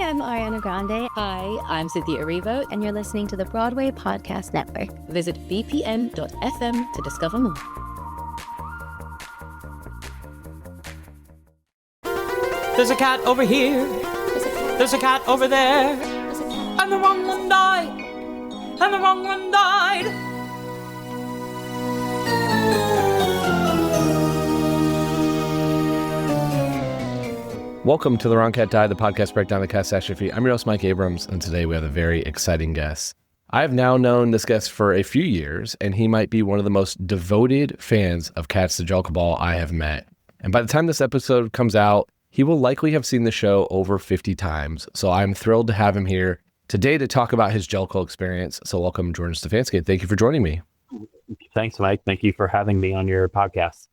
I'm Ariana Grande. Hi, I'm Cynthia Erivo. And you're listening to the Broadway Podcast Network. Visit bpn.fm to discover more. There's a cat over here. There's a cat over there. And the wrong one died. And the wrong one died. Welcome to The Wrong Cat Died, the podcast breakdown of the catastrophe. I'm your host, Mike Abrams, and today we have a very exciting guest. I have now known this guest for a few years, and he might be one of the most devoted fans of Cats the Jellicle Ball I have met. And by the time this episode comes out, he will likely have seen the show over 50 times. So I'm thrilled to have him here today to talk about his Jellicle experience. So welcome, Jordan Stefanski. Thank you for joining me. Thanks, Mike. Thank you for having me on your podcast.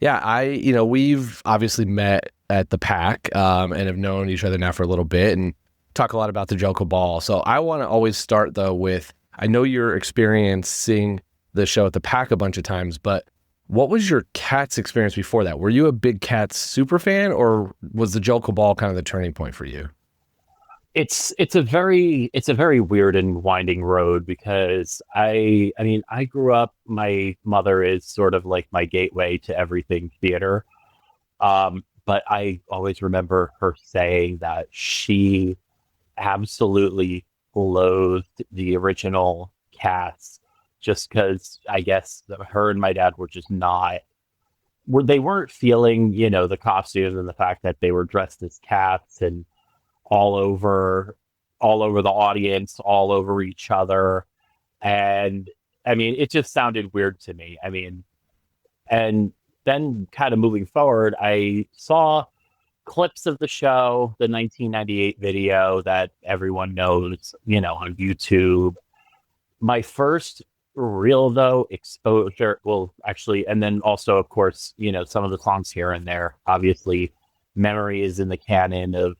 Yeah, we've obviously met at the PAC and have known each other now for a little bit and talk a lot about the Jellicle Ball. So I want to always start, though, with, I know your experience seeing the show at the PAC a bunch of times, but what was your Cats experience before that? Were you a big Cats super fan, or was the Jellicle Ball kind of the turning point for you? It's a very weird and winding road because I grew up, my mother is sort of like my gateway to everything theater. But I always remember her saying that she absolutely loathed the original Cats just because I guess her and my dad were just they weren't feeling, the costumes and the fact that they were dressed as cats and all over the audience, all over each other. And it just sounded weird to me. And then kind of moving forward, I saw clips of the show, the 1998 video that everyone knows, on YouTube. My first real, though, exposure, and then also, of course, some of the songs here and there. Obviously, Memory is in the canon of,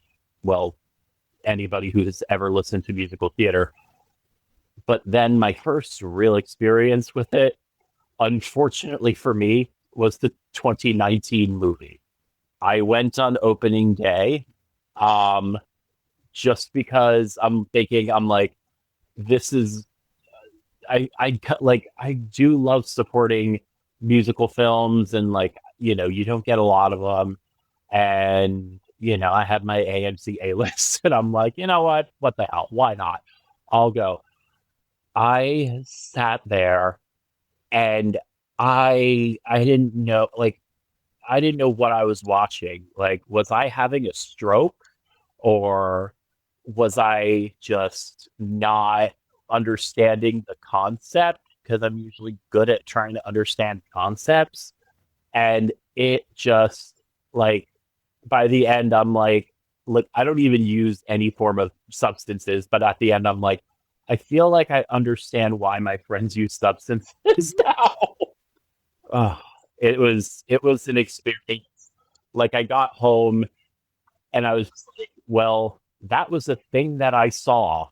anybody who's ever listened to musical theater. But then my first real experience with it, unfortunately for me, was the 2019 movie. I went on opening day, just because this is, I do love supporting musical films, and you don't get a lot of them. And, I had my AMC A-list, and I'm like, you know what the hell? Why not? I'll go. I sat there and I didn't know what I was watching. Was I having a stroke, or was I just not understanding the concept? Because I'm usually good at trying to understand concepts. And it just, by the end, I'm like, look, I don't even use any form of substances, but at the end, I'm like, I feel like I understand why my friends use substances now. It was an experience. I got home and I was like, well, that was a thing that I saw.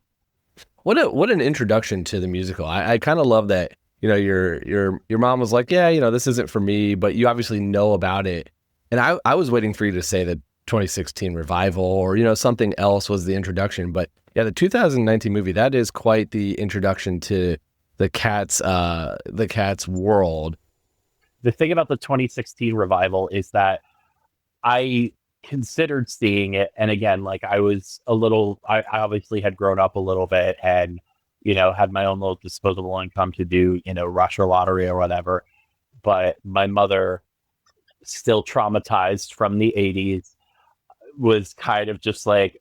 What an introduction to the musical. I kind of love that, your mom was like, yeah, this isn't for me, but you obviously know about it. And I was waiting for you to say the 2016 revival or, something else was the introduction. But yeah, the 2019 movie, that is quite the introduction to the Cats world. The thing about the 2016 revival is that I considered seeing it. And again, I obviously had grown up a little bit and, had my own little disposable income to do, rush or lottery or whatever. But my mother, still traumatized from the 80s, was kind of just like,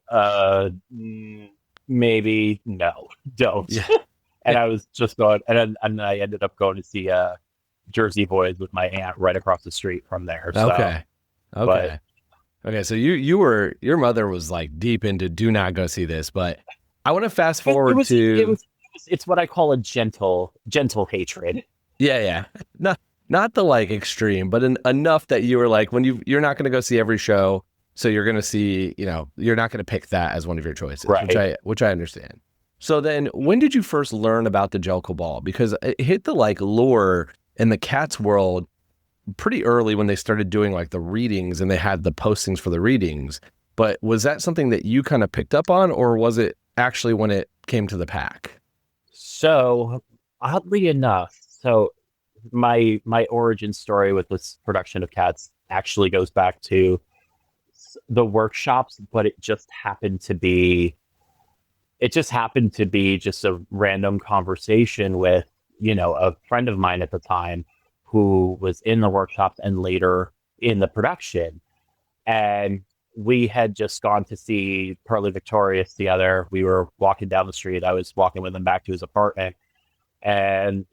maybe no, don't. Yeah. And I was just going, and I ended up going to see Jersey Boys with my aunt right across the street from there. So, okay. So your mother was deep into do not go see this, but I want to fast forward it's what I call a gentle hatred. Yeah. Not the extreme, but enough that you were when you're not going to go see every show, so you're going to see, you're not going to pick that as one of your choices, right? Which I understand. So then, when did you first learn about the Jellicle Ball? Because it hit the lore in the Cats world pretty early when they started doing the readings and they had the postings for the readings. but was that something that you kind of picked up on, or was it actually when it came to the pack? So oddly enough, my origin story with this production of Cats actually goes back to the workshops, but it just happened to be just a random conversation with, a friend of mine at the time who was in the workshops and later in the production. And we had just gone to see Pearly Victorious together. We were walking down the street. I was walking with him back to his apartment. And,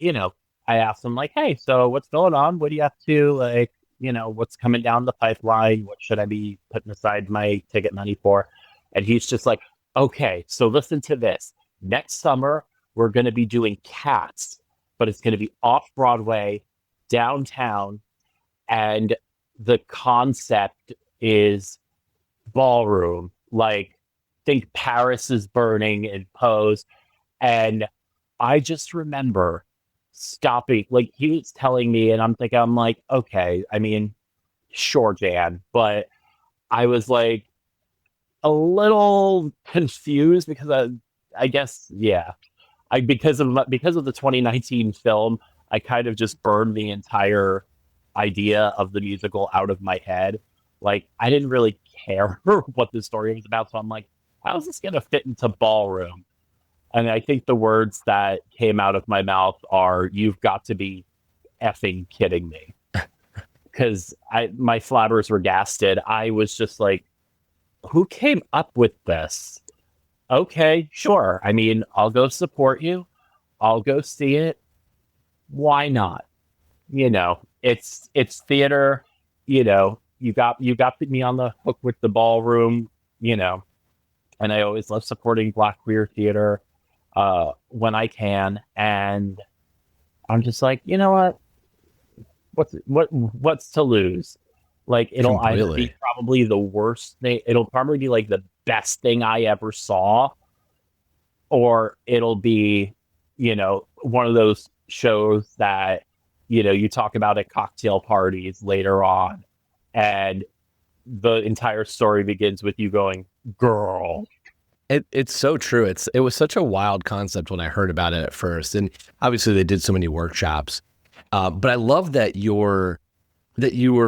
I asked him, like, hey, so what's going on? What do you have to, like, what's coming down the pipeline? What should I be putting aside my ticket money for? And he's just like, okay, so listen to this. Next summer, we're going to be doing Cats, but it's going to be off-Broadway, downtown, and the concept is ballroom. Like, think Paris is Burning in Pose. And I just remember stopping, like, he was telling me, and I'm like, okay, I mean, sure, Jan, but I was like a little confused because I guess, yeah, because of the 2019 film, I kind of just burned the entire idea of the musical out of my head. Like, I didn't really care what the story was about, so I'm like, how's this gonna fit into ballroom? And I think the words that came out of my mouth are, you've got to be effing kidding me. Because my flabbers were gasted. I was just like, who came up with this? Okay, sure. I mean, I'll go support you. I'll go see it. Why not? It's theater. You got me on the hook with the ballroom, and I always love supporting Black queer theater when I can. And I'm just like, you know what? What's to lose? Like, it'll either be probably the worst thing, it'll probably be like the best thing I ever saw, or it'll be, one of those shows that, you talk about at cocktail parties later on, and the entire story begins with you going, girl. It's so true. It was such a wild concept when I heard about it at first. And obviously they did so many workshops. But I love that you were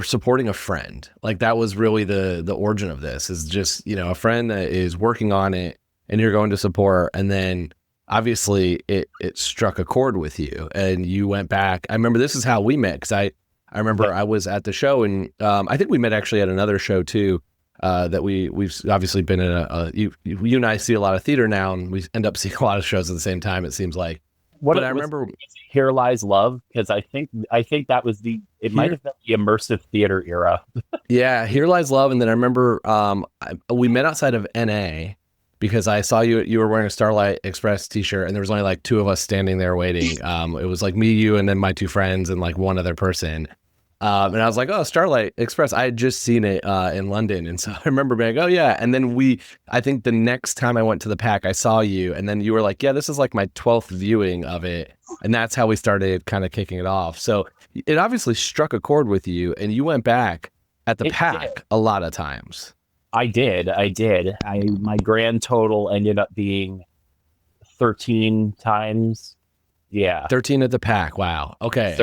supporting a friend. Like, that was really the origin of this, is just, a friend that is working on it and you're going to support. And then obviously it struck a chord with you and you went back. I remember this is how we met, because I remember I was at the show, and I think we met actually at another show too, that we've obviously been in you and I see a lot of theater now, and we end up seeing a lot of shows at the same time, it seems like. But I remember Here Lies Love, because I think that was might have been the immersive theater era. Yeah, Here Lies Love. And then I remember we met outside of NA, because I saw you were wearing a Starlight Express t-shirt, and there was only like two of us standing there waiting. It was like me, you, and then my two friends and like one other person. And I was like, oh, Starlight Express. I had just seen it in London. And so I remember being like, oh, yeah. And then I think the next time I went to the pack, I saw you. And then you were like, yeah, this is like my 12th viewing of it. And that's how we started kind of kicking it off. So it obviously struck a chord with you, and you went back at the pack a lot of times. I did. My grand total ended up being 13 times. Yeah. 13 at the pack. Wow. Okay.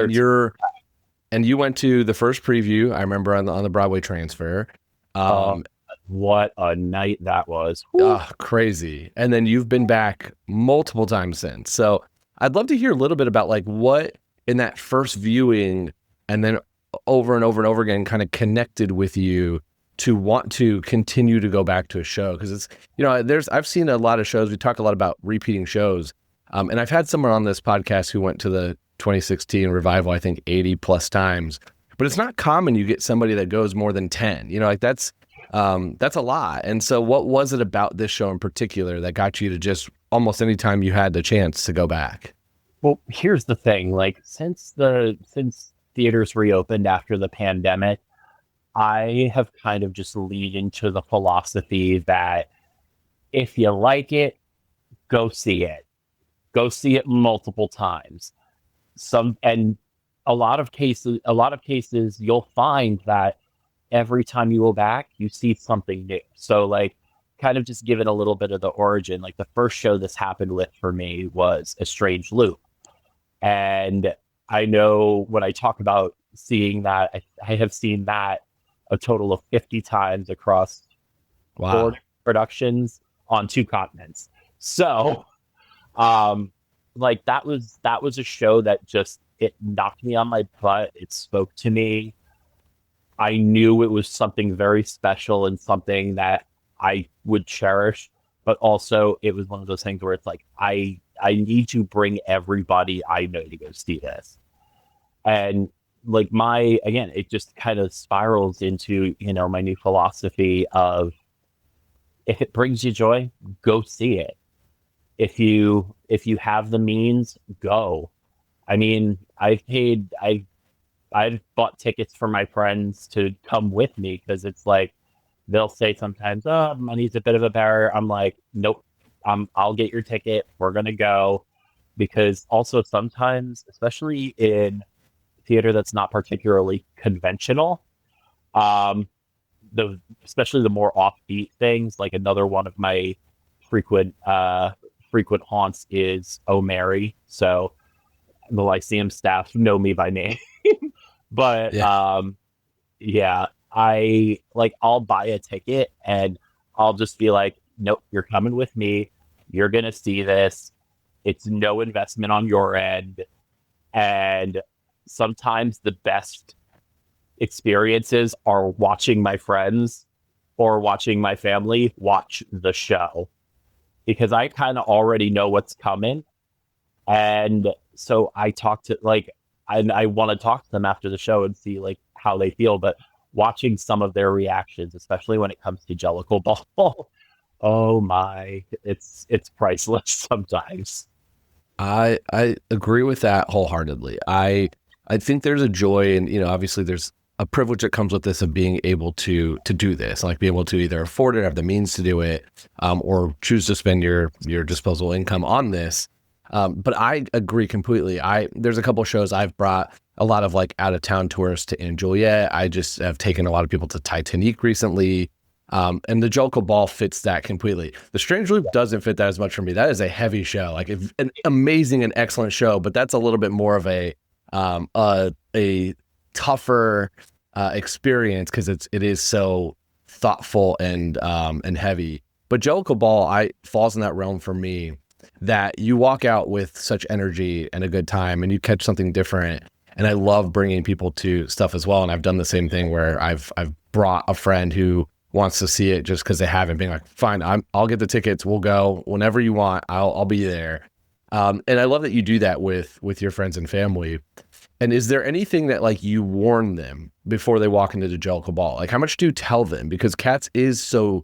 And you went to the first preview, I remember, on the Broadway transfer. What a night that was. Crazy. And then you've been back multiple times since. So I'd love to hear a little bit about like what in that first viewing and then over and over and over again kind of connected with you to want to continue to go back to a show. Because it's, I've seen a lot of shows. We talk a lot about repeating shows. And I've had someone on this podcast who went to the 2016 revival, I think 80 plus times, but it's not common you get somebody that goes more than 10, like that's a lot. And so what was it about this show in particular that got you to just almost any time you had the chance to go back? Well, here's the thing, like since theaters reopened after the pandemic, I have kind of just leaned into the philosophy that if you like it, go see it multiple times. A lot of cases you'll find that every time you go back, you see something new. So like, kind of just give it a little bit of the origin. Like the first show this happened with for me was A Strange Loop. And I know when I talk about seeing that, I have seen that a total of 50 times across 4 productions on 2 continents. So, like that was a show that just, it knocked me on my butt. It spoke to me. I knew it was something very special and something that I would cherish, but also it was one of those things where it's like, I need to bring everybody I know to go see this. And like again, it just kind of spirals into, my new philosophy of, if it brings you joy, go see it. If you have the means, go. I mean, I've bought tickets for my friends to come with me, because it's like, they'll say sometimes, oh, money's a bit of a barrier. I'm like, nope, I'll get your ticket. We're going to go. Because also sometimes, especially in theater that's not particularly conventional, especially the more offbeat things, like another one of my frequent haunts is Oh Mary. So the Lyceum staff know me by name. But I'll buy a ticket and I'll just be like, nope, you're coming with me. You're going to see this. It's no investment on your end. And sometimes the best experiences are watching my friends or watching my family watch the show, because I kind of already know what's coming. And so I I want to talk to them after the show and see like how they feel, but watching some of their reactions, especially when it comes to Jellicle Ball, oh my, it's priceless sometimes. I agree with that wholeheartedly. I think there's a joy, and obviously there's a privilege that comes with this of being able to do this, like be able to either afford it, have the means to do it, or choose to spend your disposable income on this. But I agree completely. There's a couple of shows I've brought a lot of like out of town tourists to Anne Juliet. I just have taken a lot of people to Titanic recently. And the Jellicle Ball fits that completely. The Strange Loop doesn't fit that as much for me. That is a heavy show, like an amazing and excellent show, but that's a little bit more of a tougher experience, because it is so thoughtful and heavy. But Jellicle Ball falls in that realm for me, that you walk out with such energy and a good time, and you catch something different. And I love bringing people to stuff as well. And I've done the same thing where I've brought a friend who wants to see it just because they haven't, being like, fine, I'll get the tickets. We'll go whenever you want. I'll be there. And I love that you do that with your friends and family. And is there anything that like you warn them before they walk into the Jellicle Ball? Like, how much do you tell them? Because Cats is so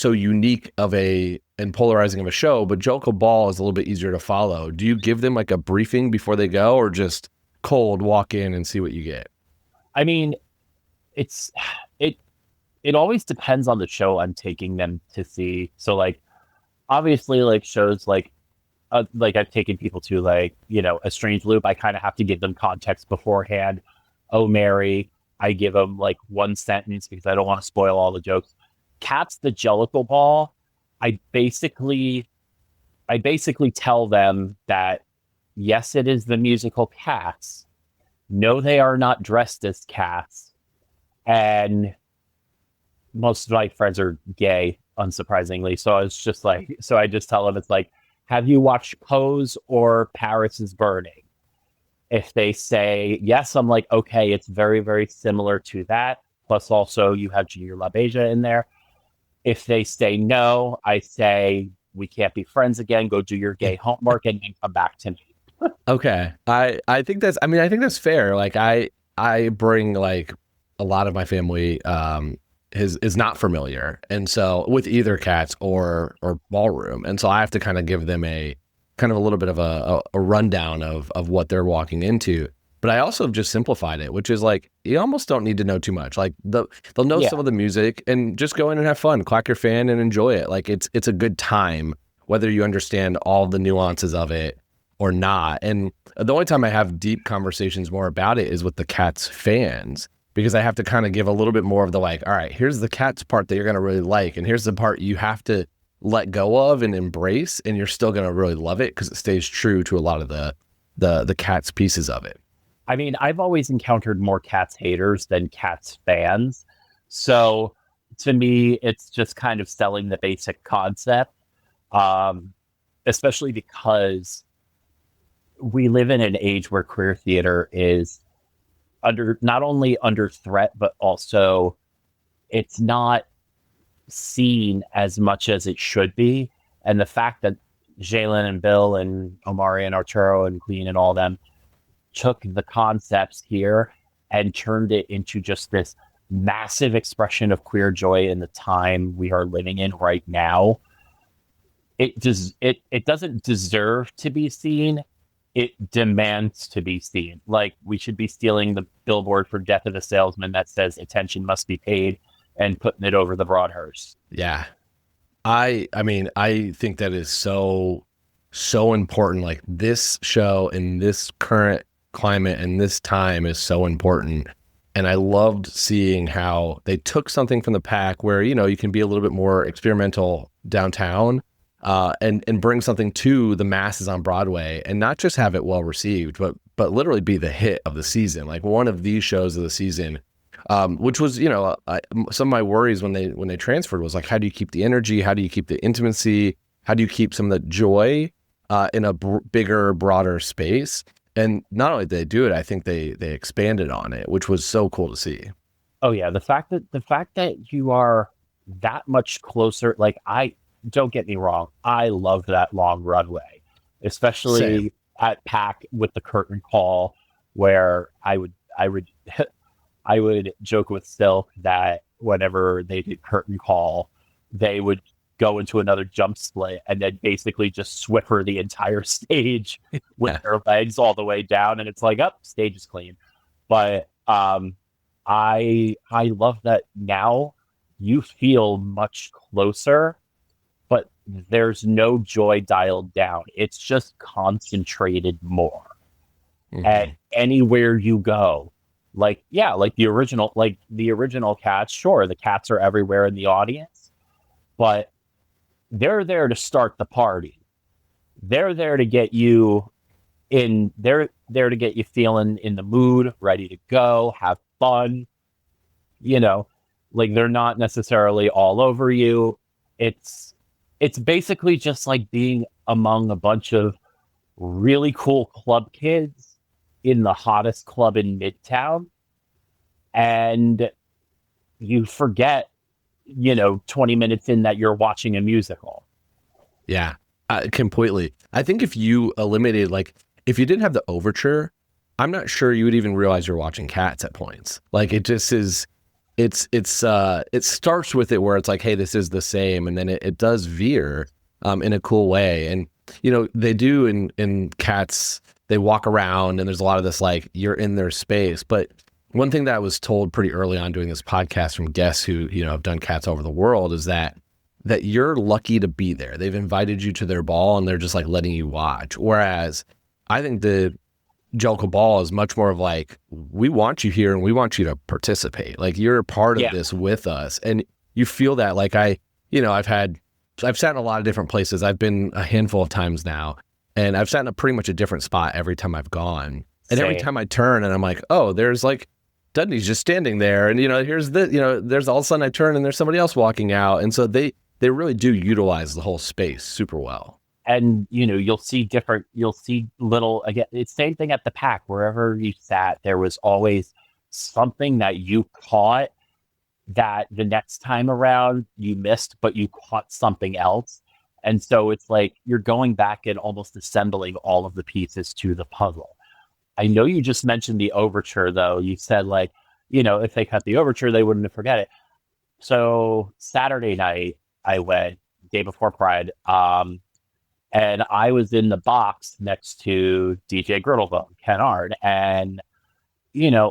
unique and polarizing of a show, but Jellicle Ball is a little bit easier to follow. Do you give them like a briefing before they go, or just cold walk in and see what you get? I mean, it always depends on the show I'm taking them to see. So like, obviously like shows like I've taken people to like, A Strange Loop. I kind of have to give them context beforehand. Oh Mary, I give them like one sentence because I don't want to spoil all the jokes. Cats, the Jellicle Ball, I basically tell them that yes, it is the musical Cats. No, they are not dressed as cats. And most of my friends are gay, unsurprisingly. So I just tell them, it's like, have you watched Pose or Paris is Burning? If they say yes, I'm like, okay, it's very, very similar to that. Plus also you have Junior LaBeija in there. If they say no, I say, we can't be friends again. Go do your gay homework and then come back to me. Okay. I think that's fair. Like I bring like a lot of my family is not familiar, and so with either Cats or Ballroom, and so I have to kind of give them a kind of a little bit of a rundown of what they're walking into. But I also have just simplified it, which is like, you almost don't need to know too much. Like they'll know some of the music, and just go in and have fun, clack your fan and enjoy it. Like it's a good time, whether you understand all the nuances of it or not. And the only time I have deep conversations more about it is with the Cats fans. because I have to kind of give a little bit more of the like, all right, here's the Cats part that you're going to really like, and here's the part you have to let go of and embrace, and you're still going to really love it because it stays true to a lot of the Cats pieces of it. I mean, I've always encountered more Cats haters than Cats fans. So to me, it's just kind of selling the basic concept, especially because we live in an age where queer theater is not only under threat, but also it's not seen as much as it should be. And the fact that Jalen and Bill and Omari and Arturo and Queen and all them took the concepts here and turned it into just this massive expression of queer joy in the time we are living in right now. It doesn't deserve to be seen. It demands to be seen. Like, we should be stealing the billboard for Death of a Salesman that says attention must be paid and putting it over the Broadhurst. Yeah. I mean, I think that is so important. Like, this show in this current climate and this time is so important. And I loved seeing how they took something from the pack where, you know, you can be a little bit more experimental downtown, and bring something to the masses on Broadway, and not just have it well received, but literally be the hit of the season, like one of these shows of the season, which was, you know, some of my worries when they transferred was like, how do you keep the energy? How do you keep the intimacy? How do you keep some of the joy in a bigger, broader space? And not only did they do it, I think they expanded on it, which was so cool to see. Oh yeah, the fact that you are that much closer, like, don't get me wrong, I love that long runway, especially Same. At PAC with the curtain call, where I would joke with Silk that whenever they did curtain call, they would go into another jump split and then basically just Swiffer the entire stage with their legs all the way down, and it's like, stage is clean. But I love that now you feel much closer, but there's no joy dialed down. It's just concentrated more. Mm-hmm. And anywhere you go, like the original Cats, sure, the Cats are everywhere in the audience, but they're there to start the party. They're there to get you in. They're there to get you feeling in the mood, ready to go, have fun. You know, like, they're not necessarily all over you. It's basically just like being among a bunch of really cool club kids in the hottest club in Midtown, and you forget, 20 minutes in, that you're watching a musical. Yeah, completely. I think if you eliminated, like, if you didn't have the overture, I'm not sure you would even realize you're watching Cats at points. Like, it just is, it starts with it where it's like, hey, this is the same. And then it does veer in a cool way. And, they do in Cats, they walk around and there's a lot of this, like, you're in their space. But one thing that I was told pretty early on doing this podcast from guests who, have done Cats all over the world is that you're lucky to be there. They've invited you to their ball and they're just, like, letting you watch. Whereas I think the Jellicle Ball is much more of like, we want you here and we want you to participate. Like, you're a part of this with us. And you feel that, like, I've sat in a lot of different places. I've been a handful of times now, and I've sat in pretty much a different spot every time I've gone. And every time I turn and I'm like, oh, there's, like, Dudley's just standing there. And, here's there's all of a sudden I turn and there's somebody else walking out. And so they really do utilize the whole space super well. And, you'll see little, again, it's same thing at the PAC. Wherever you sat, there was always something that you caught that the next time around you missed, but you caught something else. And so it's like you're going back and almost assembling all of the pieces to the puzzle. I know you just mentioned the overture, though. You said, like, if they cut the overture, they wouldn't forget it. So Saturday night, I went, day before Pride, and I was in the box next to DJ Griddlebone, Ken Ard. And,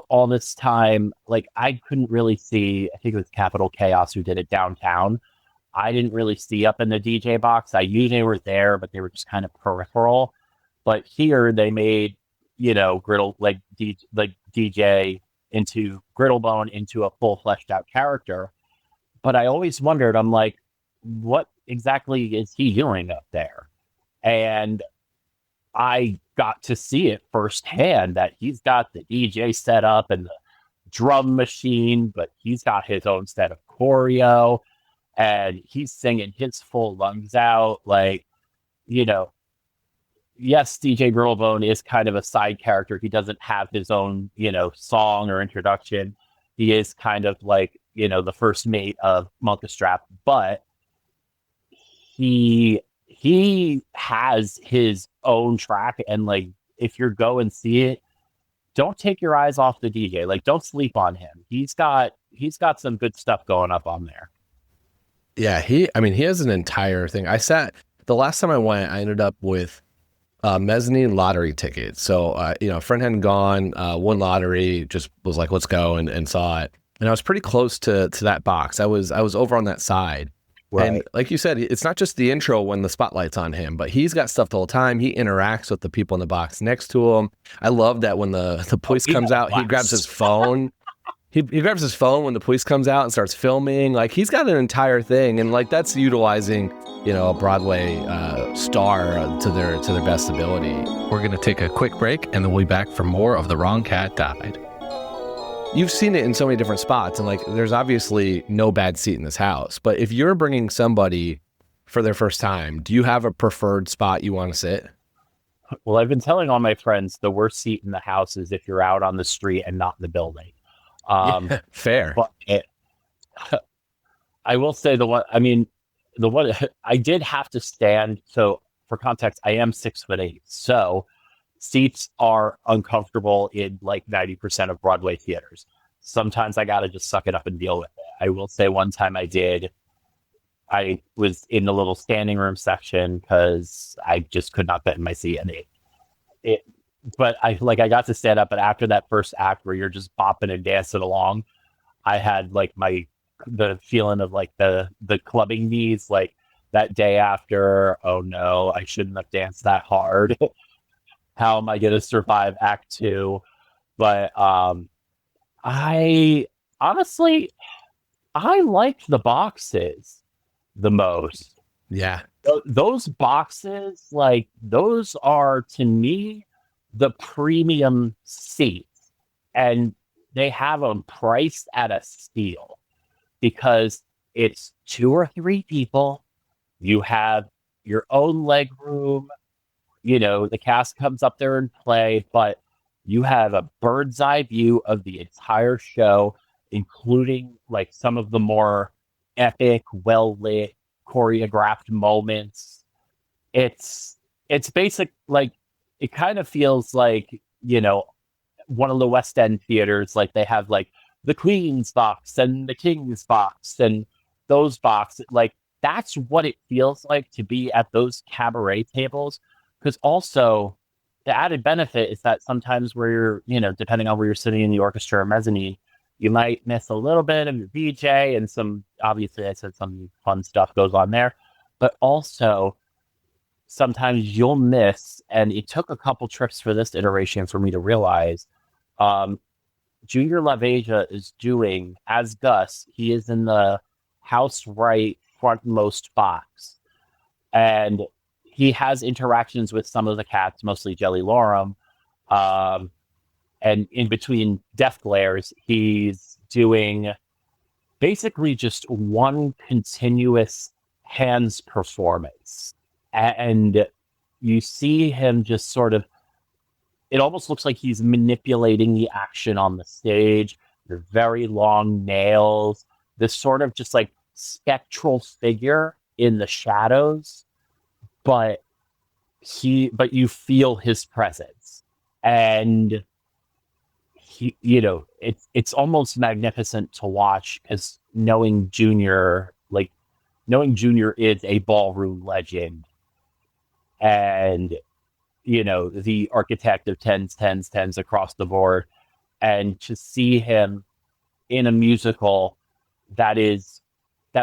all this time, like, I couldn't really see, I think it was Capital Chaos who did it downtown. I didn't really see up in the DJ box. I knew they were there, but they were just kind of peripheral. But here they made, DJ into Griddlebone, into a full fleshed out character. But I always wondered, I'm like, what exactly is he doing up there? And I got to see it firsthand that he's got the DJ set up and the drum machine, but he's got his own set of choreo and he's singing his full lungs out. Like, you know, yes, DJ Griddlebone is kind of a side character. He doesn't have his own, you know, song or introduction. He is kind of like, you know, the first mate of Monkastrap, but he has his own track. And like, if you're go and see it, don't take your eyes off the DJ. Like, don't sleep on him. He's got some good stuff going up on there. Yeah, he has an entire thing. The last time I went, I ended up with mezzanine lottery tickets. So, a friend hadn't gone, won lottery, just was like, let's go, and saw it. And I was pretty close to that box. I was over on that side. Right. And like you said, it's not just the intro when the spotlight's on him, but he's got stuff the whole time. He interacts with the people in the box next to him. I love that when the police comes out, he grabs his phone. He grabs his phone when the police comes out and starts filming. Like, he's got an entire thing, and like that's utilizing, a Broadway star to their best ability. We're going to take a quick break, and then we'll be back for more of The Wrong Cat Died. You've seen it in so many different spots, and like, there's obviously no bad seat in this house. But if you're bringing somebody for their first time, do you have a preferred spot you want to sit? Well, I've been telling all my friends the worst seat in the house is if you're out on the street and not in the building. Fair. But I will say the one I did have to stand. So for context, I am 6'8", so seats are uncomfortable in like 90% of Broadway theaters. Sometimes I got to just suck it up and deal with it. I will say one time I was in the little standing room section because I just could not fit in my seat, and but I got to stand up. But after that first act where you're just bopping and dancing along, I had like the feeling of like the clubbing knees, like that day after. Oh no, I shouldn't have danced that hard. How am I going to survive Act 2? But I honestly, I liked the boxes the most. Yeah. Those boxes, like, those are, to me, the premium seats. And they have them priced at a steal because it's 2 or 3 people. You have your own leg room. The cast comes up there and play, but you have a bird's eye view of the entire show, including like some of the more epic, well-lit, choreographed moments. It's basic, like, it kind of feels like, one of the West End theaters, like they have like the Queen's box and the King's box and those boxes. Like, that's what it feels like to be at those cabaret tables. Because also, the added benefit is that sometimes where you're, depending on where you're sitting in the orchestra or mezzanine, you might miss a little bit of your VJ and obviously I said some fun stuff goes on there. But also, sometimes you'll miss, and it took a couple trips for this iteration for me to realize, Junior LaBeija is doing, as Gus, he is in the house right frontmost box. And he has interactions with some of the cats, mostly Jelly Lorem. And in between death glares, he's doing basically just one continuous hands performance. And you see him just sort of, it almost looks like he's manipulating the action on the stage. They're very long nails, this sort of just like spectral figure in the shadows. But you feel his presence, and it's almost magnificent to watch, because knowing Junior is a ballroom legend, and the architect of tens across the board, and to see him in a musical that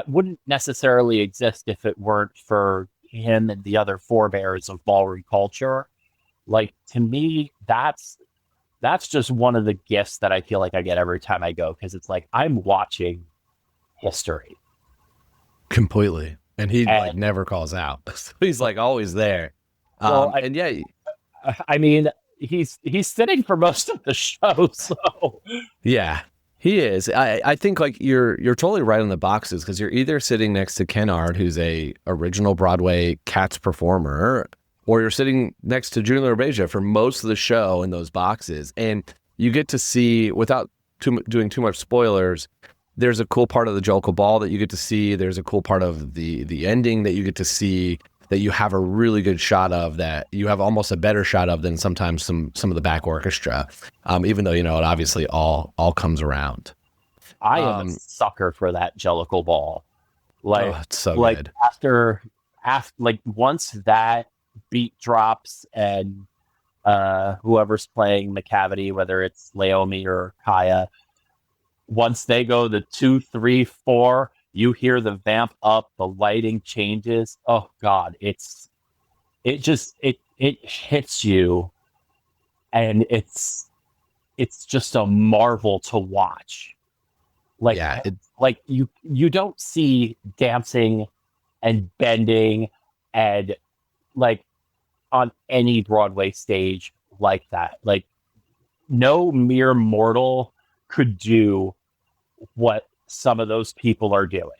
wouldn't necessarily exist if it weren't for him and the other forebears of ballroom culture. Like, to me, that's that's just one of the gifts that I feel like I get every time I go, because it's like I'm watching history Completely. And he like never calls out. So he's like always there. Well, And yeah, I mean, he's sitting for most of the show, so yeah, he is. I think like you're totally right on the boxes, because you're either sitting next to Ken Ard, who's a original Broadway Cats performer, or you're sitting next to Julie LaBeija for most of the show in those boxes, and you get to see, without doing too much spoilers, there's a cool part of the Jellicle Ball that you get to see. There's a cool part of the ending that you get to see, that you have a really good shot of, that you have almost a better shot of than sometimes some of the back orchestra, even though, you know, it obviously all comes around. I am a sucker for that Jellicle Ball. Like, it's so like good. after like once that beat drops and whoever's playing the cavity, whether it's Laomi or Kaya, once they go the 2, 3, 4, you hear the vamp up, the lighting changes. Oh God, it hits you, and it's just a marvel to watch. Like, Yeah, like you don't see dancing and bending and like on any Broadway stage like that. Like, no mere mortal could do what some of those people are doing.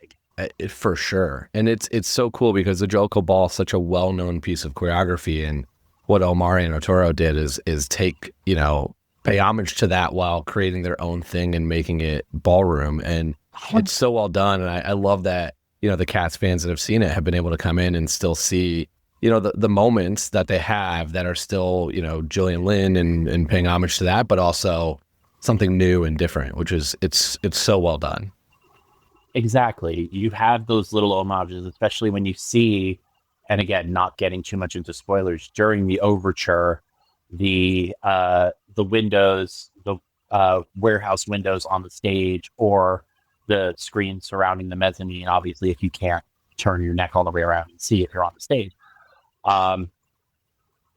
For sure. And it's so cool, because the Jellicle Ball is such a well-known piece of choreography, and what Omari and Otoro did is take, you know, pay homage to that while creating their own thing and making it ballroom. And it's so well done. And I love that, you know, the Cats fans that have seen it have been able to come in and still see, you know, the moments that they have that are still, you know, Gillian Lynn and paying homage to that, but also something new and different, which is, it's so well done. Exactly. You have those little homages, especially when you see, and again, not getting too much into spoilers, during the overture, the windows, the warehouse windows on the stage, or the screen surrounding the mezzanine. Obviously, if you can't turn your neck all the way around and see if you're on the stage,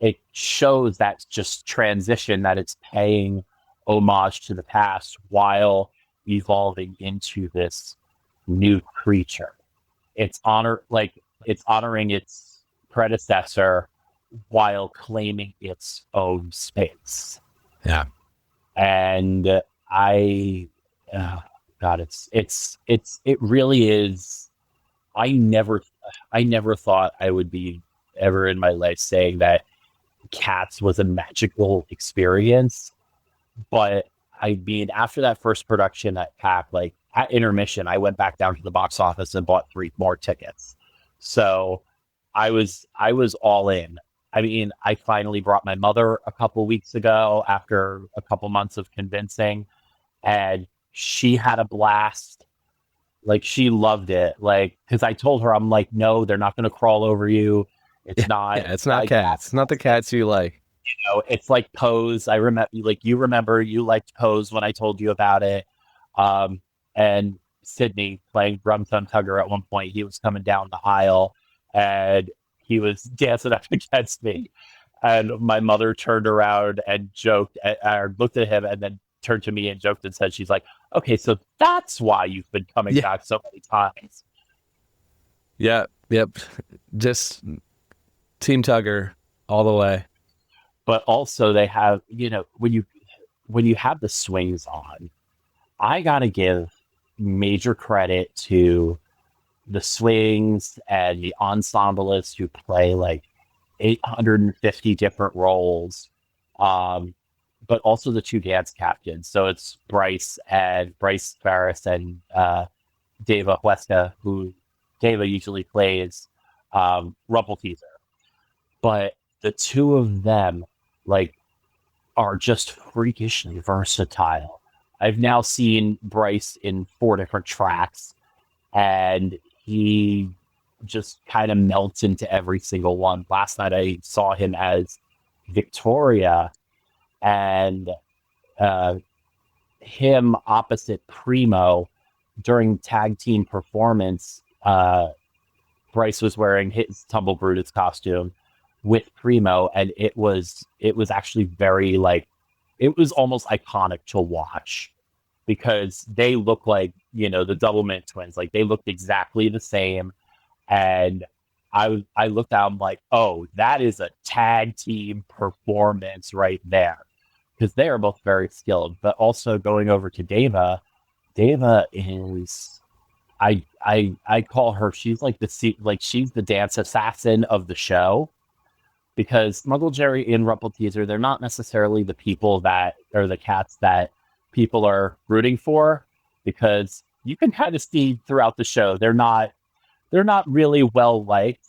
it shows that just transition, that it's paying homage to the past while evolving into this new creature. It's honoring its predecessor while claiming its own space. Yeah. And God, it really is. I never thought I would be ever in my life saying that Cats was a magical experience. But I mean, after that first production at PAC, like at intermission, I went back down to the box office and bought 3 more tickets. So I was all in. I mean, I finally brought my mother a couple weeks ago after a couple months of convincing, and she had a blast. Like, she loved it. Like, because I told her, I'm like, no, they're not going to crawl over you. It's not. Yeah, it's not cats. It's not the cats you like. You know, it's like Pose. I remember, like, you liked Pose when I told you about it. And Sydney playing Drum Thumb Tugger at one point, he was coming down the aisle and he was dancing up against me. And my mother turned around and joked, or looked at him and then turned to me and joked and said, she's like, okay, so that's why you've been coming back so many times. Yeah, yep. Just Team Tugger all the way. But also they have, you know, when you have the swings on, I gotta give major credit to the swings and the ensemblists who play like 850 different roles, but also the 2 dance captains. So it's Bryce Farris and Deva Huesca, who Deva usually plays Rumpelteazer. But the 2 of them, like, are just freakishly versatile. I've now seen Bryce in 4 different tracks, and he just kind of melts into every single one. Last night I saw him as Victoria, and him opposite Primo during tag team performance. Bryce was wearing his Tumble Brutus costume with Primo, and it was actually very, like, it was almost iconic to watch because they look like, the Doublemint twins. Like, they looked exactly the same. And I looked at them like, oh, that is a tag team performance right there. Because they are both very skilled. But also going over to Deva is, I call her, she's like she's the dance assassin of the show. Because Muggle Jerry and Rumpelteazer, they're not necessarily the people that are the cats that people are rooting for, because you can kind of see throughout the show they're not really well liked.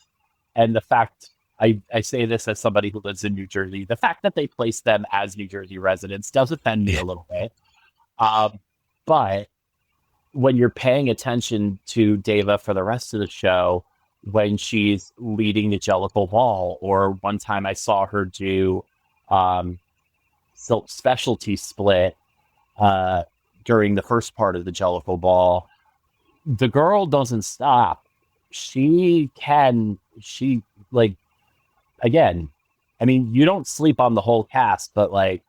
And the fact, I say this as somebody who lives in New Jersey, the fact that they place them as New Jersey residents does offend me a little bit. But when you're paying attention to Deva for the rest of the show, when she's leading the Jellicle Ball, or one time I saw her do specialty split during the first part of the Jellicle Ball, the girl doesn't stop. Again, I mean, you don't sleep on the whole cast, but like,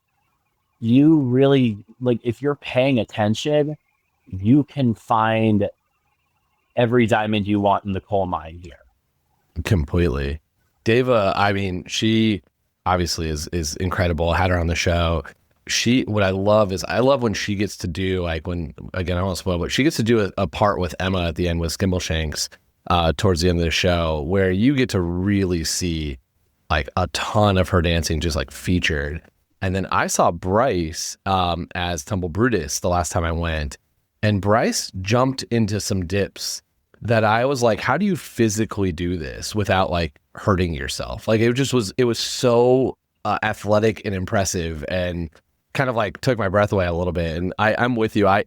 you really, like, if you're paying attention, you can find every diamond you want in the coal mine here. Completely. Deva, I mean, she obviously is incredible. I had her on the show. What I love when she gets to do, like, when, again, I won't spoil, but she gets to do a part with Emma at the end with Skimbleshanks towards the end of the show, where you get to really see like a ton of her dancing just like featured. And then I saw Bryce as Tumble Brutus the last time I went, and Bryce jumped into some dips that I was like, how do you physically do this without like hurting yourself? Like, it was so athletic and impressive, and kind of like took my breath away a little bit. And I'm with you. I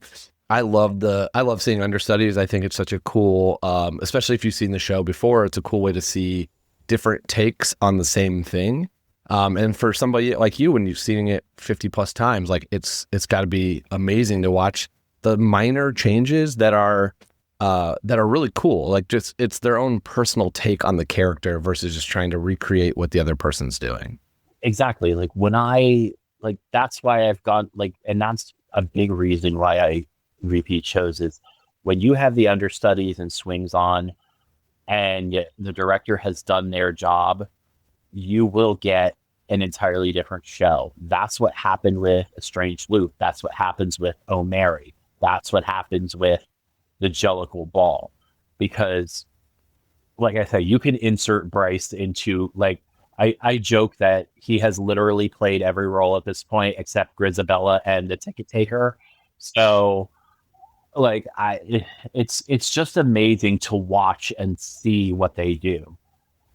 love seeing understudies. I think it's such a cool, especially if you've seen the show before, it's a cool way to see different takes on the same thing. And for somebody like you, when you've seen it 50 plus times, like it's got to be amazing to watch the minor changes that are really cool. Like, just, it's their own personal take on the character versus just trying to recreate what the other person's doing. Exactly. Like, that's why I've gone, like, and that's a big reason why I repeat shows, is when you have the understudies and swings on and the director has done their job, you will get an entirely different show. That's what happened with A Strange Loop. That's what happens with Oh Mary. That's what happens with the Jellicle Ball. Because, like I said, you can insert Bryce into, like, I joke that he has literally played every role at this point except Grisabella and the Ticket Taker. So, like, it's just amazing to watch and see what they do.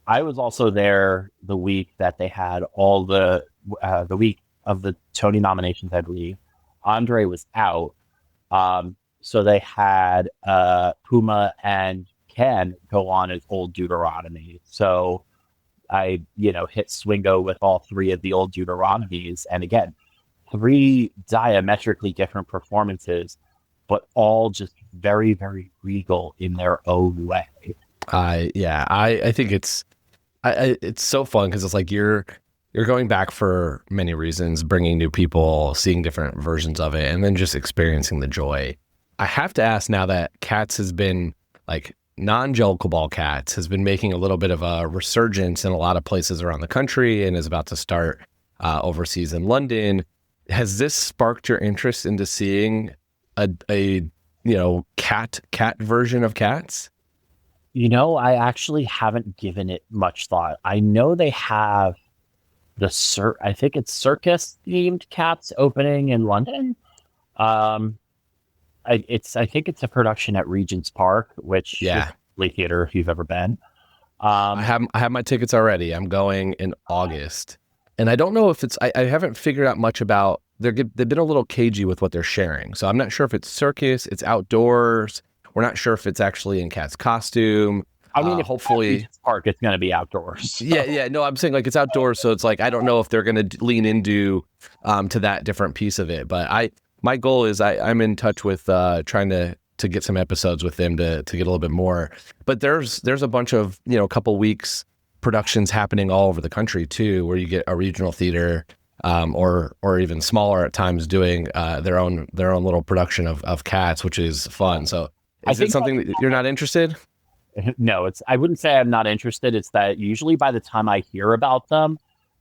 I was also there the week that they had all the week of the Tony nominations, I believe. Andre was out. So they had Puma and Ken go on as Old Deuteronomy. So I, hit Swingo with all three of the Old Deuteronomies. And again, 3 diametrically different performances, but all just very, very regal in their own way. I think it's so fun because it's like you're going back for many reasons, bringing new people, seeing different versions of it, and then just experiencing the joy. I have to ask, now that Cats has been, like, non-Jellicle Ball Cats has been making a little bit of a resurgence in a lot of places around the country and is about to start overseas in London. Has this sparked your interest into seeing a cat version of Cats? I actually haven't given it much thought. I know they have I think it's circus themed Cats opening in London. I think it's a production at Regent's Park, which is a theater if you've ever been. I have my tickets already. I'm going in August, and I don't know if it's. I haven't figured out much about. They've been a little cagey with what they're sharing, so I'm not sure if it's circus, it's outdoors. We're not sure if it's actually in Cat's costume. I mean, hopefully, park, it's going to be outdoors. So. Yeah. No, I'm saying, like, it's outdoors, so it's like I don't know if they're going to lean into to that different piece of it. But my goal is I'm in touch with trying to get some episodes with them to get a little bit more. But there's a bunch of couple weeks productions happening all over the country too, where you get a regional theater or even smaller at times, doing their own little production of cats, which is fun. So is it something that you're not interested? No, I wouldn't say I'm not interested. It's that usually by the time I hear about them,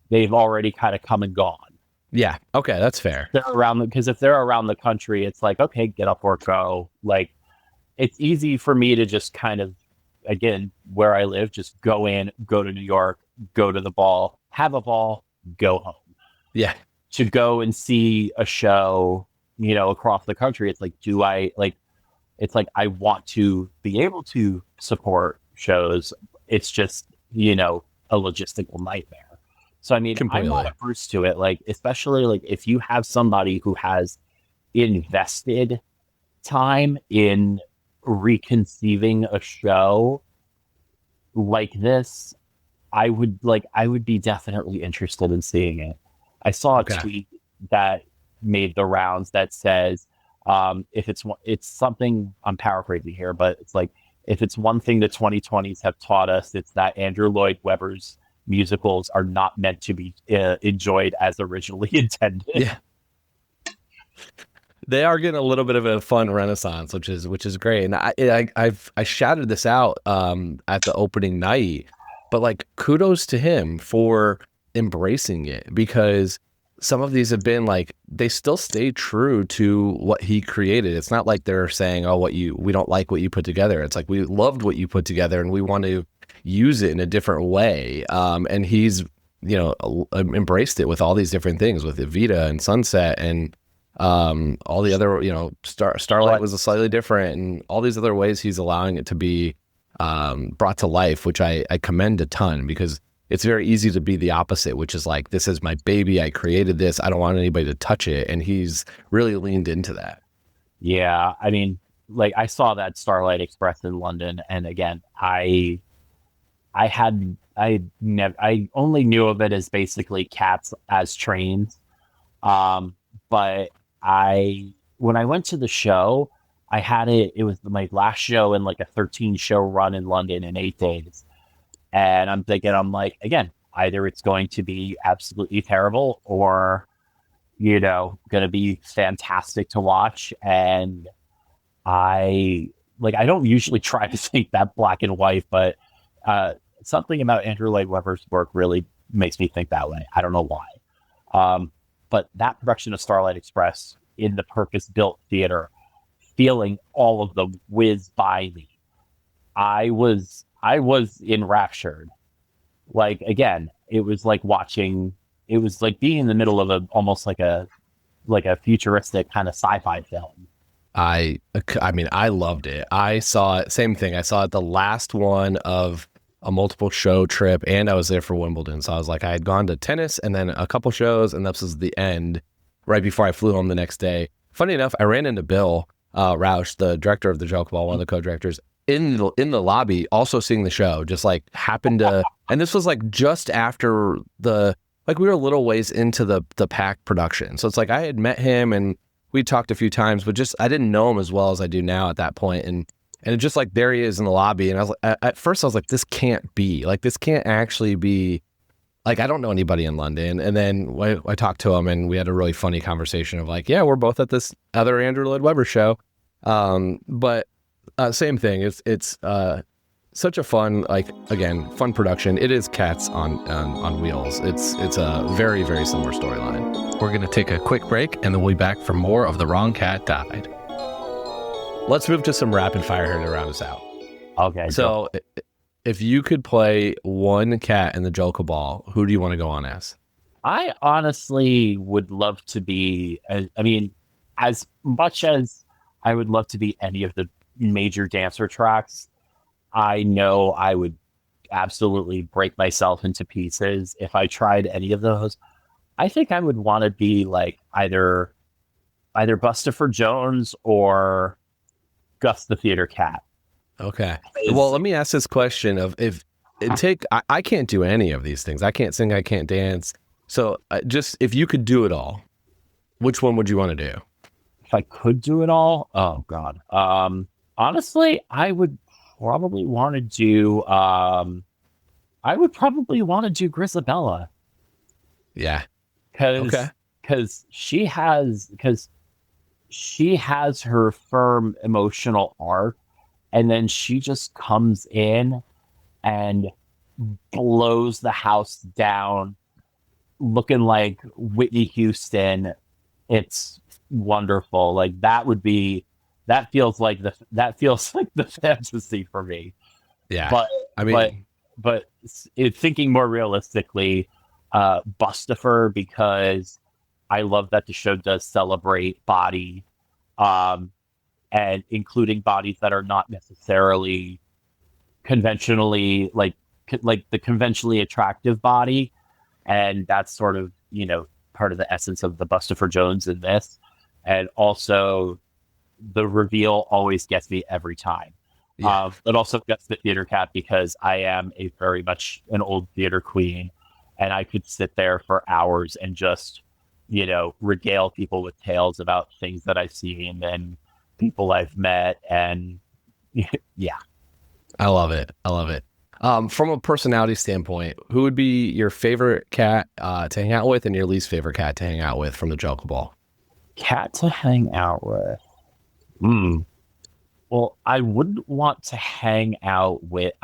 they've already kind of come and gone. Yeah. Okay, that's fair. Because if they're around the country, it's like, okay, get up or go. Like, it's easy for me to just kind of, again, where I live, just go to New York, go to the ball, have a ball, go home. Yeah. To go and see a show, across the country, it's like, I want to be able to support shows. It's just, a logistical nightmare. So, I mean, Completely. I'm not averse to it. Like, especially like if you have somebody who has invested time in reconceiving a show like this, I would be definitely interested in seeing it. I saw a tweet that made the rounds that says, if it's something, I'm paraphrasing here, but it's like, if it's one thing the 2020s have taught us, it's that Andrew Lloyd Webber's musicals are not meant to be enjoyed as originally intended. Yeah. They are getting a little bit of a fun renaissance, which is great. And I shouted this out at the opening night, but like, kudos to him for embracing it, because some of these have been like, they still stay true to what he created. It's not like they're saying, oh, we don't like what you put together. It's like, we loved what you put together and we want to use it in a different way. And he's, embraced it with all these different things, with Evita and Sunset and all the other, Starlight was a slightly different, and all these other ways he's allowing it to be brought to life, which I commend a ton, because it's very easy to be the opposite, which is like, this is my baby, I created this, I don't want anybody to touch it. And he's really leaned into that. Yeah. I mean, like, I saw that Starlight Express in London, and again, I only knew of it as basically cats as trains. But when I went to the show, it was my last show in like a 13 show run in London in 8 days. And I'm like, again, either it's going to be absolutely terrible or, going to be fantastic to watch. And I don't usually try to think that black and white, but something about Andrew Lloyd Webber's work really makes me think that way. I don't know why. But that production of Starlight Express in the purpose-built theater, feeling all of them whiz by me, I was enraptured. Like, again, it was like being in the middle of almost like a futuristic kind of sci-fi film. I mean, I loved it. I saw it, same thing. I saw it the last one of a multiple show trip, and I was there for Wimbledon. So I was like, I had gone to tennis and then a couple shows, and this was the end right before I flew home the next day. Funny enough, I ran into Bill Rausch, the director of the Jellicle Ball, one of the co-directors, in the lobby, also seeing the show, just like happened to, and this was like just after we were a little ways into the pack production. So it's like, I had met him and we talked a few times, but just, I didn't know him as well as I do now at that point. And it just like, there he is in the lobby. And I was like, at first I was like, this can't actually be, like, I don't know anybody in London. And then I talked to him and we had a really funny conversation of like, yeah, we're both at this other Andrew Lloyd Webber show. But same thing. It's such a fun, fun production. It is cats on wheels. It's a very, very similar storyline. We're going to take a quick break, and then we'll be back for more of The Wrong Cat Died. Let's move to some rapid fire here to round us out. Okay. So if you could play one cat in the Jellicle Ball, who do you want to go on as? I honestly would love to be, as much as I would love to be any of the major dancer tracks, I know I would absolutely break myself into pieces if I tried any of those. I think I would want to be like either Bustopher Jones or Gus the Theater Cat. Okay. Well, let me ask this question of I can't do any of these things. I can't sing, I can't dance. So just if you could do it all, which one would you want to do? If I could do it all? Oh God. Honestly, I would probably want to do Grizzabella. Yeah. because Okay. she has her firm emotional arc, and then she just comes in and blows the house down, looking like Whitney Houston. It's wonderful. Like that feels like the fantasy for me. Yeah. But I mean, thinking more realistically, Bustafer, because I love that the show does celebrate body, and including bodies that are not necessarily conventionally like the conventionally attractive body, and that's sort of part of the essence of the Bustafer Jones in this, and also the reveal always gets me every time. yeah. It also gets the theater cat because I am a very much an old theater queen, and I could sit there for hours and just, regale people with tales about things that I've seen and people I've met. And yeah. I love it. I love it. From a personality standpoint, who would be your favorite cat to hang out with and your least favorite cat to hang out with from the Jellicle Ball? Cat to hang out with. Well, I wouldn't want to hang out with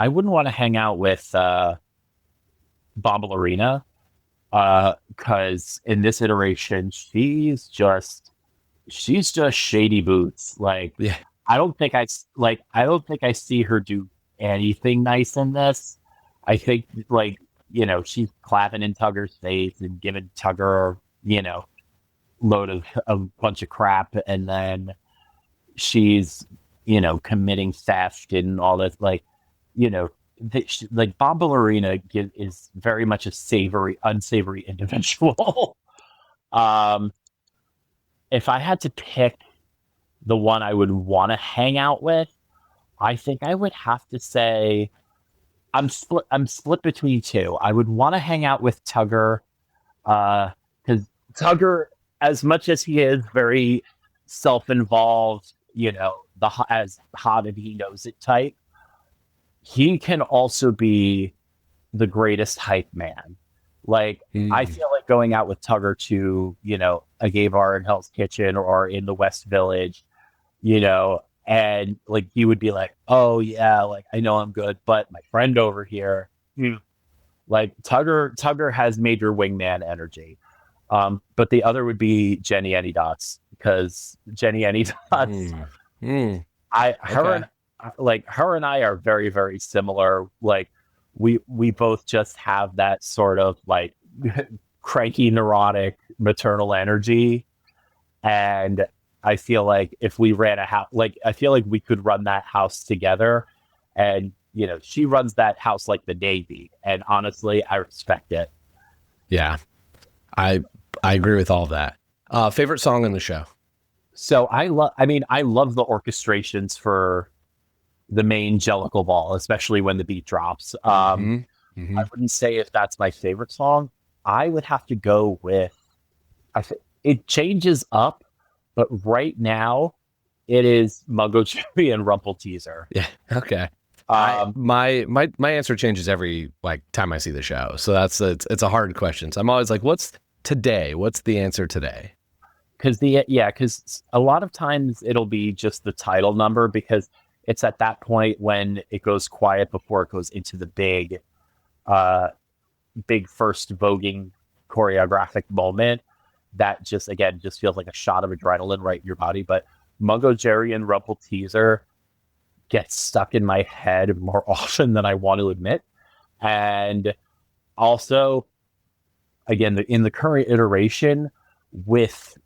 Bombalurina, because in this iteration, she's just shady boots. Like, Yeah. I don't think I see her do anything nice in this. I think she's clapping in Tugger's face and giving Tugger, load of a bunch of crap, and then she's committing theft and all this, Bombalurina is very much a unsavory individual. If I had to pick the one I would want to hang out with, I think I would have to say I'm split between two. I would want to hang out with Tugger, because Tugger, as much as he is very self-involved, as hot and he knows it type, he can also be the greatest hype man. Like, I feel like going out with Tugger to, a gay bar in Hell's Kitchen or in the West Village, and like he would be like, oh yeah, like I know I'm good, but my friend over here, like Tugger has major wingman energy. But the other would be Jenny Anydots, because Jenny Anydots, her and I are very, very similar. Like we both just have that sort of like cranky, neurotic, maternal energy, and I feel like if we ran a house, I feel like we could run that house together. And she runs that house like the Navy, and honestly, I respect it. Yeah, I agree with all of that. Favorite song in the show? So I love the orchestrations for the main Jellicle Ball, especially when the beat drops. I wouldn't say if that's my favorite song. I would have to go with, it changes up, but right now it is Mungo Jerry and Rumple Teaser. Yeah. Okay. My answer changes every time I see the show. So it's a hard question. So I'm always like, what's today? What's the answer today? Because a lot of times it'll be just the title number, because it's at that point when it goes quiet before it goes into the big first voguing choreographic moment that just feels like a shot of adrenaline right in your body. But Mungo Jerry and Rumple Teaser gets stuck in my head more often than I want to admit. And also, again, in the current iteration, with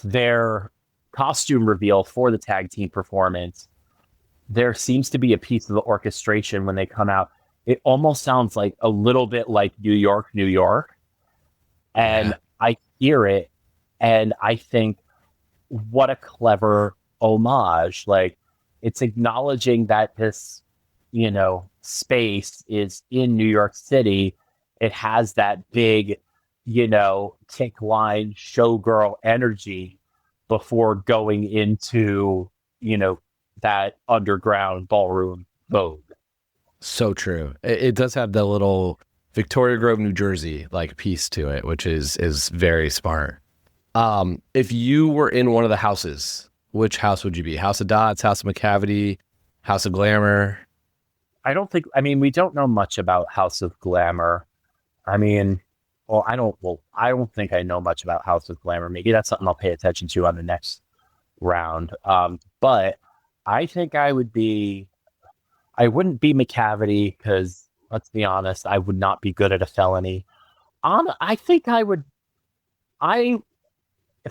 their costume reveal for the tag team performance, there seems to be a piece of the orchestration when they come out. It almost sounds like a little bit like New York, New York. And yeah. I hear it and I think, what a clever homage. Like, it's acknowledging that this, space is in New York City. It has that big, kick line showgirl energy before going into, that underground ballroom vogue. So true. It does have the little Victoria Grove, New Jersey, like piece to it, which is very smart. If you were in one of the houses, which house would you be? House of Dots, House of McCavity, House of Glamour? I mean, we don't know much about House of Glamour. I mean, I don't think I know much about House of Glamour. Maybe that's something I'll pay attention to on the next round. But I think I wouldn't be McCavity because, let's be honest, I would not be good at a felony. I think if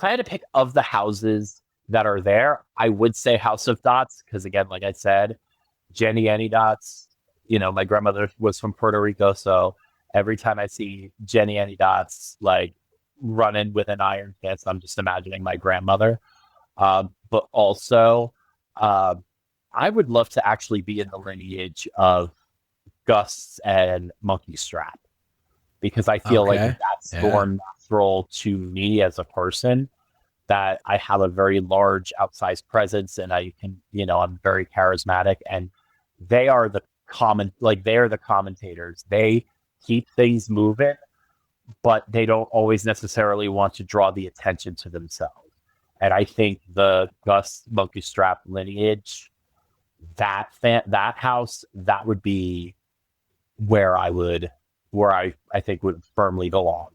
I had to pick of the houses that are there, I would say House of Dots because, again, like I said, Jenny Any Dots, my grandmother was from Puerto Rico, so every time I see Jenny Any Dots like running with an iron fist, I'm just imagining my grandmother. But also, I would love to actually be in the lineage of Gus and Monkey Strap because I feel like that's more natural to me as a person, that I have a very large outsized presence and I can, I'm very charismatic, and they are the commentators. They keep things moving, but they don't always necessarily want to draw the attention to themselves. And I think the Gus Monkey Strap lineage, that house, that would be where I think would firmly belong.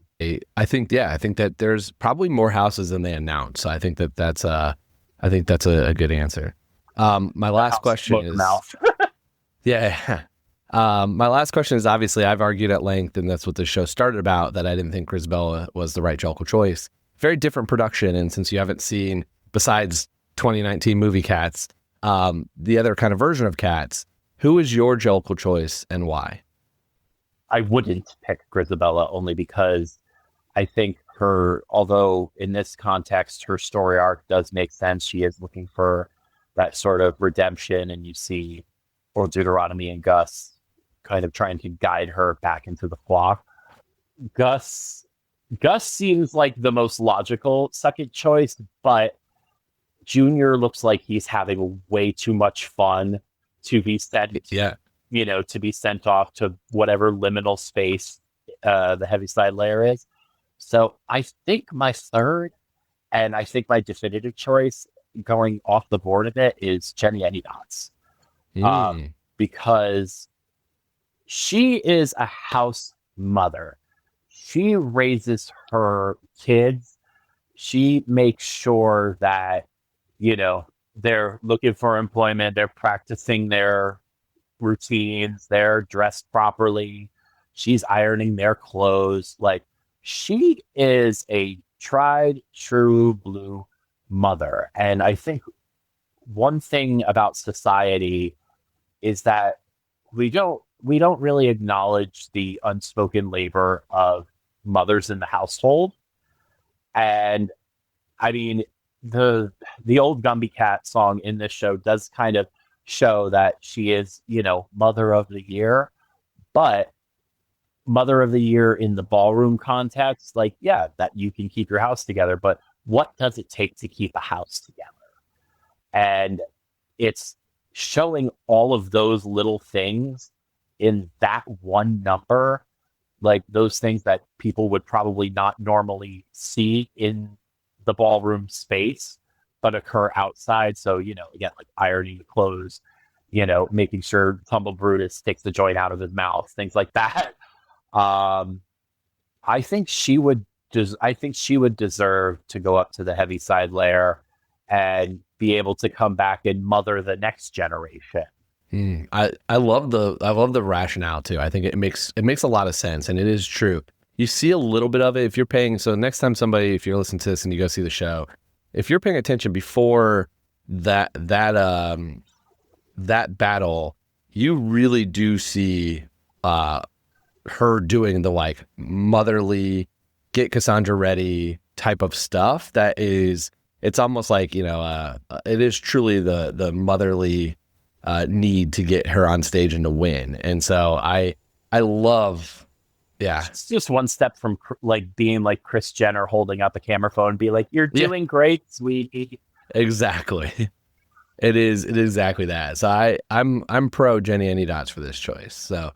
I think that there's probably more houses than they announce. So I think that's a good answer. My last question is yeah. My last question is, obviously I've argued at length, and that's what the show started about, that I didn't think Grisabella was the right Jellicle choice. Very different production, and since you haven't seen, besides 2019 movie Cats, the other kind of version of Cats, who is your Jellicle choice and why? I wouldn't pick Grisabella only because I think although in this context her story arc does make sense, she is looking for that sort of redemption, and you see Old Deuteronomy and Gus kind of trying to guide her back into the flock. Gus seems like the most logical second choice, but Junior looks like he's having way too much fun to be sent, to be sent off to whatever liminal space the Heaviside Layer is. So I think my third, and I think my definitive choice going off the board of it, is Jenny Any Dots. Because she is a house mother. She raises her kids. She makes sure that, they're looking for employment. They're practicing their routines. They're dressed properly. She's ironing their clothes. Like, she is a tried, true blue mother. And I think one thing about society is that we don't really acknowledge the unspoken labor of mothers in the household. And I mean, the old Gumby Cat song in this show does kind of show that she is, Mother of the Year, but Mother of the Year in the ballroom context, like, yeah, that you can keep your house together, but what does it take to keep a house together? And it's showing all of those little things in that one number, like those things that people would probably not normally see in the ballroom space, but occur outside. So, again, like ironing the clothes, making sure Tumble Brutus takes the joint out of his mouth, things like that. I think she would deserve to go up to the Heaviside Layer and be able to come back and mother the next generation. I love the rationale too. I think it makes a lot of sense, and it is true. You see a little bit of it if you're paying. So next time if you're listening to this and you go see the show, if you're paying attention before that battle, you really do see her doing the like motherly, get Cassandra ready type of stuff. It's almost like, it is truly the motherly need to get her on stage and to win. And so I love, it's just one step from like being like Kris Jenner holding up a camera phone and be like, you're doing great, sweetie. Exactly. It is exactly that. So I'm pro Jenny Any Dots for this choice. So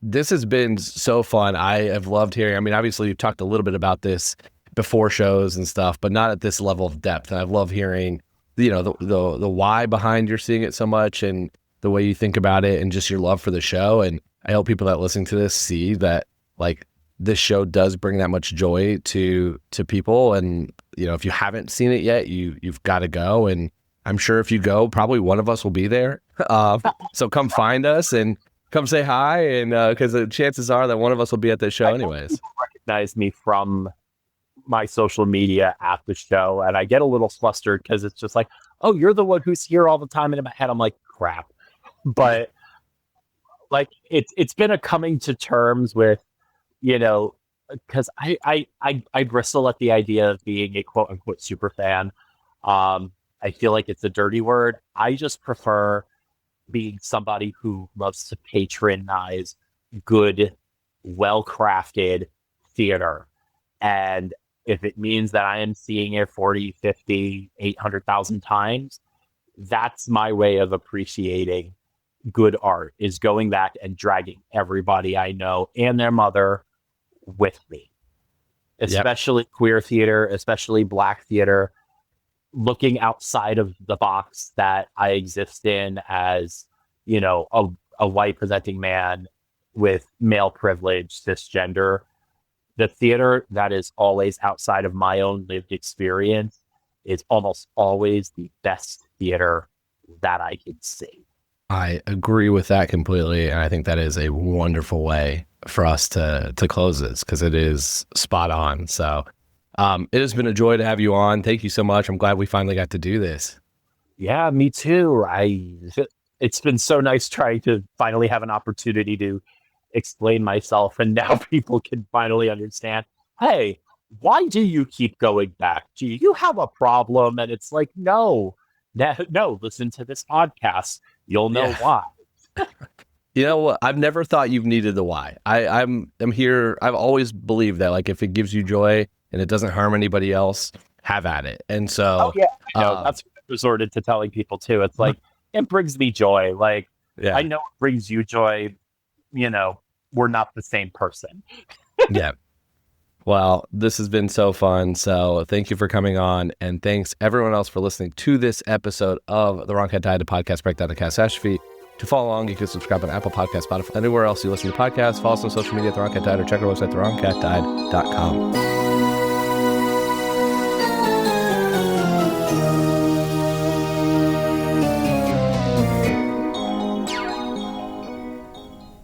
this has been so fun. I have loved hearing. I mean, obviously, you've talked a little bit about this before shows and stuff, but not at this level of depth. And I've loved hearing, the why behind you're seeing it so much, and the way you think about it, and just your love for the show. And I hope people that listen to this see that, like, this show does bring that much joy to people. And if you haven't seen it yet, you've got to go. And I'm sure if you go, probably one of us will be there. So come find us and come say hi, and because the chances are that one of us will be at this show anyways. People recognize me from my social media at the show, and I get a little flustered because it's just like, oh, you're the one who's here all the time, and in my head I'm like, crap. But like it's been a coming to terms with, because I bristle at the idea of being a quote unquote super fan. I feel like it's a dirty word. I just prefer being somebody who loves to patronize good, well-crafted theater. And if it means that I am seeing it 40, 50, 800,000 times, that's my way of appreciating good art, is going back and dragging everybody I know and their mother with me. Especially queer theater, especially Black theater, looking outside of the box that I exist in as, a white presenting man with male privilege, cisgender. The theater that is always outside of my own lived experience is almost always the best theater that I can see. I agree with that completely. And I think that is a wonderful way for us to close this, because it is spot on. So it has been a joy to have you on. Thank you so much. I'm glad we finally got to do this. Yeah, me too. It's been so nice trying to finally have an opportunity to explain myself, and now people can finally understand, hey, why do you keep going back? Do you have a problem? And it's like, no, listen to this podcast. You'll know why. You know what? I've never thought you've needed the why. I'm here. I've always believed that, like, if it gives you joy and it doesn't harm anybody else, have at it. And so, that's what I resorted to telling people too. It's like, it brings me joy. Like, I know it brings you joy. We're not the same person. Yeah. Well, this has been so fun. So thank you for coming on. And thanks everyone else for listening to this episode of The Wrong Cat Died, a podcast breakdown of catastrophe. To follow along, you can subscribe on Apple Podcasts, Spotify, anywhere else you listen to podcasts. Follow us on social media at The Wrong Cat Died, or check our website, thewrongcatdied.com.